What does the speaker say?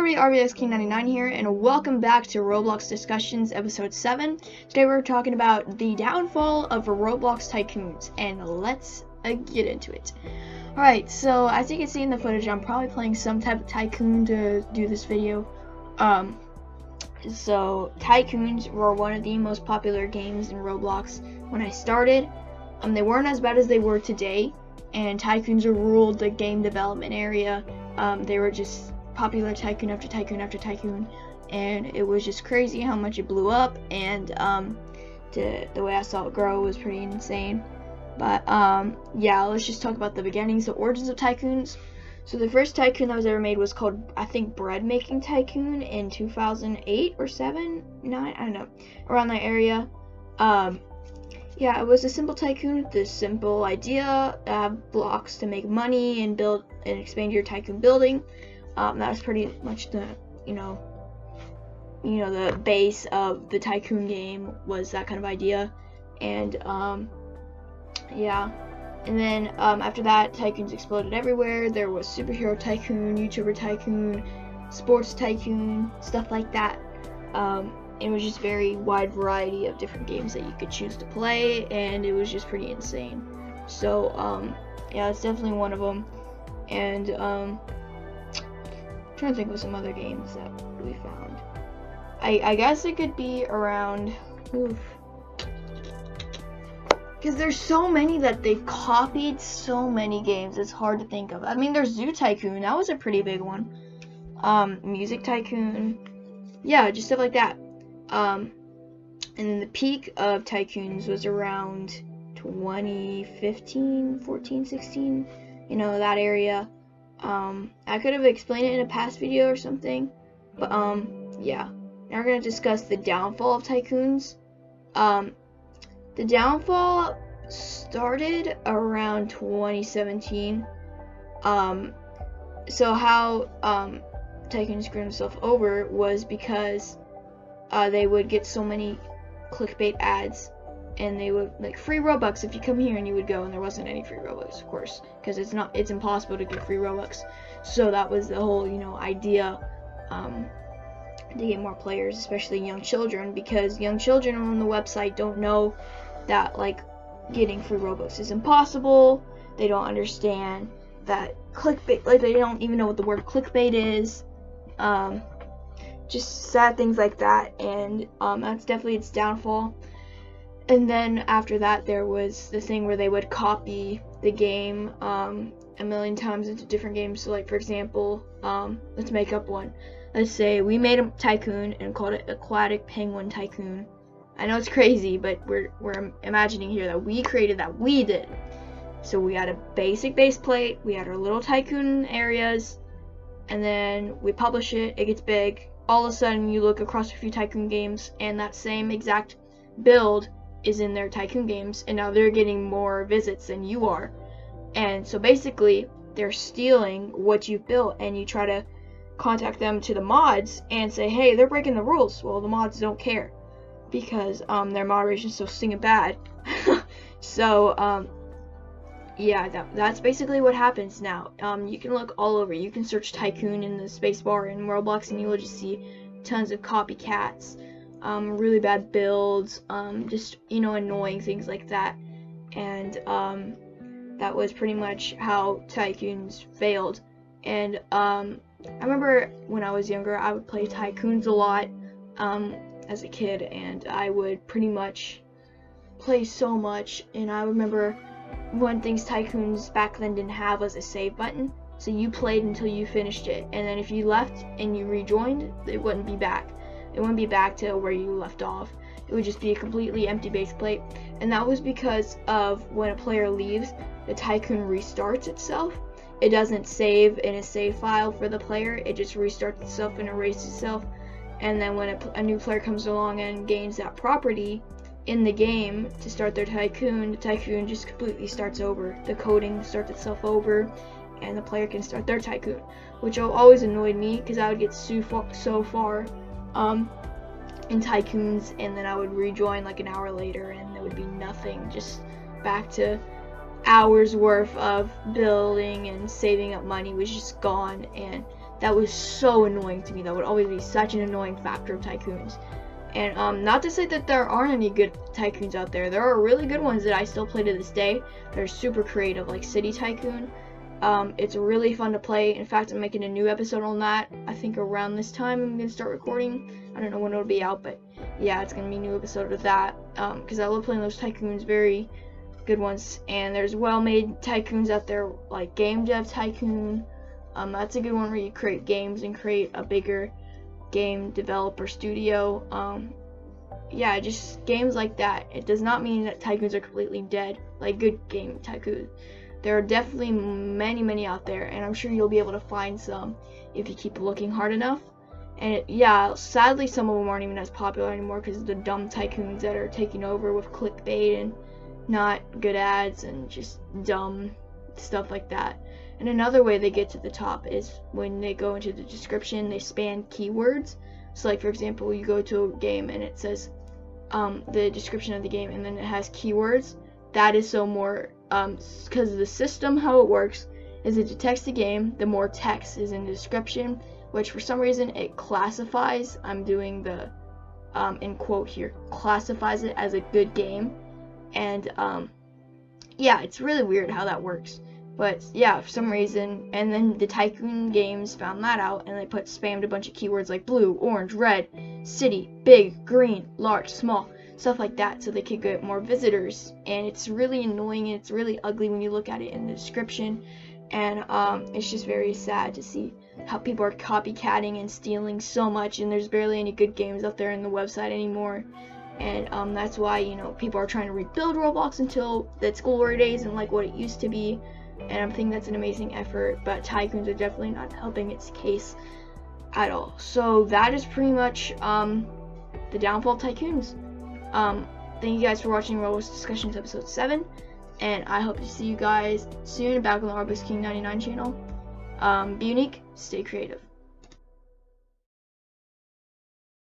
everybody, RBXKing99 here, and welcome back to Roblox Discussions Episode 7. Today we're talking about the downfall of Roblox Tycoons, and let's get into it. Alright, so as you can see in the footage, I'm probably playing some type of Tycoon to do this video. So Tycoons were one of the most popular games in Roblox when I started. They weren't as bad as they were today, and Tycoons ruled the game development area. They were just popular tycoon after tycoon after tycoon, and it was just crazy how much it blew up, and the way I saw it grow was pretty insane. But yeah, let's just talk about the beginnings, the origins of Tycoons. So the first Tycoon that was ever made was called, I think, Bread Making Tycoon in 2008 or 7, 9, I don't know, around that area. Yeah, it was a simple tycoon with this simple idea: have blocks to make money and build and expand your tycoon building. That was pretty much the, the base of the Tycoon game, was that kind of idea. And yeah, and then after that, Tycoons exploded everywhere. There was Superhero Tycoon, YouTuber Tycoon, Sports Tycoon, stuff like that. It was just very wide variety of different games that you could choose to play, and it was just pretty insane. So yeah, it's definitely one of them. And I'm trying to think of some other games that we found. I guess it could be around, because there's so many that they copied so many games, it's hard to think of. I mean, there's Zoo Tycoon, that was a pretty big one. Music Tycoon, yeah, just stuff like that. And then the peak of Tycoons was around 2015, 14, 16, that area. I could have explained it in a past video or something, but yeah. Now we're gonna discuss the downfall of Tycoons. The downfall started around 2017. So how Tycoons screwed himself over was because they would get so many clickbait ads, and they would, like, free Robux if you come here, and you would go, and there wasn't any free Robux, of course, because it's impossible to get free Robux. So that was the whole, idea, to get more players, especially young children, because young children on the website don't know that, like, getting free Robux is impossible. They don't understand that clickbait, like, they don't even know what the word clickbait is. Just sad things like that, and that's definitely its downfall. And then after that, there was the thing where they would copy the game a million times into different games. So, like, for example, let's make up one. Let's say we made a tycoon and called it Aquatic Penguin Tycoon. I know it's crazy, but we're imagining here that we created that. We did. So we had a basic base plate, we had our little tycoon areas, and then we publish it, it gets big. All of a sudden, you look across a few Tycoon games, and that same exact build is in their Tycoon games, and now they're getting more visits than you are. And so basically, they're stealing what you've built, and you try to contact them to the mods and say, hey, they're breaking the rules. Well, the mods don't care, because their moderation is so stinking bad. So, yeah, that's basically what happens now. You can look all over. You can search Tycoon in the spacebar in Roblox, and you will just see tons of copycats, really bad builds, just, annoying things like that. And that was pretty much how Tycoons failed. And I remember when I was younger, I would play Tycoons a lot as a kid, and I would pretty much play so much. And I remember one thing Tycoons back then didn't have was a save button, so you played until you finished it, and then if you left and you rejoined, it wouldn't be back. It wouldn't be back to where you left off. It would just be a completely empty base plate, and that was because of when a player leaves, the Tycoon restarts itself. It doesn't save in a save file for the player, it just restarts itself and erases itself, and then when a new player comes along and gains that property in the game to start their Tycoon, the Tycoon just completely starts over. The coding starts itself over, and the player can start their Tycoon, which always annoyed me, because I would get so far in Tycoons, and then I would rejoin like an hour later, and there would be nothing, just back to hours worth of building and saving up money was just gone, and that was so annoying to me. That would always be such an annoying factor of Tycoons. And not to say that there aren't any good Tycoons out there. There are really good ones that I still play to this day. They're super creative, like City Tycoon. It's really fun to play. In fact, I'm making a new episode on that. I think around this time I'm going to start recording. I don't know when it'll be out, but yeah, it's going to be a new episode of that. Because I love playing those Tycoons, very good ones. And there's well-made Tycoons out there, like Game Dev Tycoon. That's a good one where you create games and create a bigger game developer studio. Yeah, just games like that. It does not mean that Tycoons are completely dead, like good game Tycoon. There are definitely many out there, and I'm sure you'll be able to find some if you keep looking hard enough. And yeah, sadly some of them aren't even as popular anymore because of the dumb Tycoons that are taking over with clickbait and not good ads and just dumb stuff like that. And another way they get to the top is when they go into the description, they spam keywords. So like, for example, you go to a game and it says the description of the game, and then it has keywords. That is so more, because the system, how it works is it detects the game, the more text is in the description, which for some reason it classifies, I'm doing the in quote here, classifies it as a good game. And yeah, it's really weird how that works. But yeah, for some reason, and then the Tycoon games found that out, and they spammed a bunch of keywords like blue, orange, red, city, big, green, large, small, stuff like that, so they could get more visitors. And it's really annoying, and it's really ugly when you look at it in the description. And it's just very sad to see how people are copycatting and stealing so much, and there's barely any good games out there in the website anymore. And that's why, you know, people are trying to rebuild Roblox until its glory days and like what it used to be. And I think that's an amazing effort, but Tycoons are definitely not helping its case at all. So that is pretty much the downfall of Tycoons. Thank you guys for watching Roblox Discussions episode 7, and I hope to see you guys soon back on the Roblox King 99 channel. Be unique, stay creative.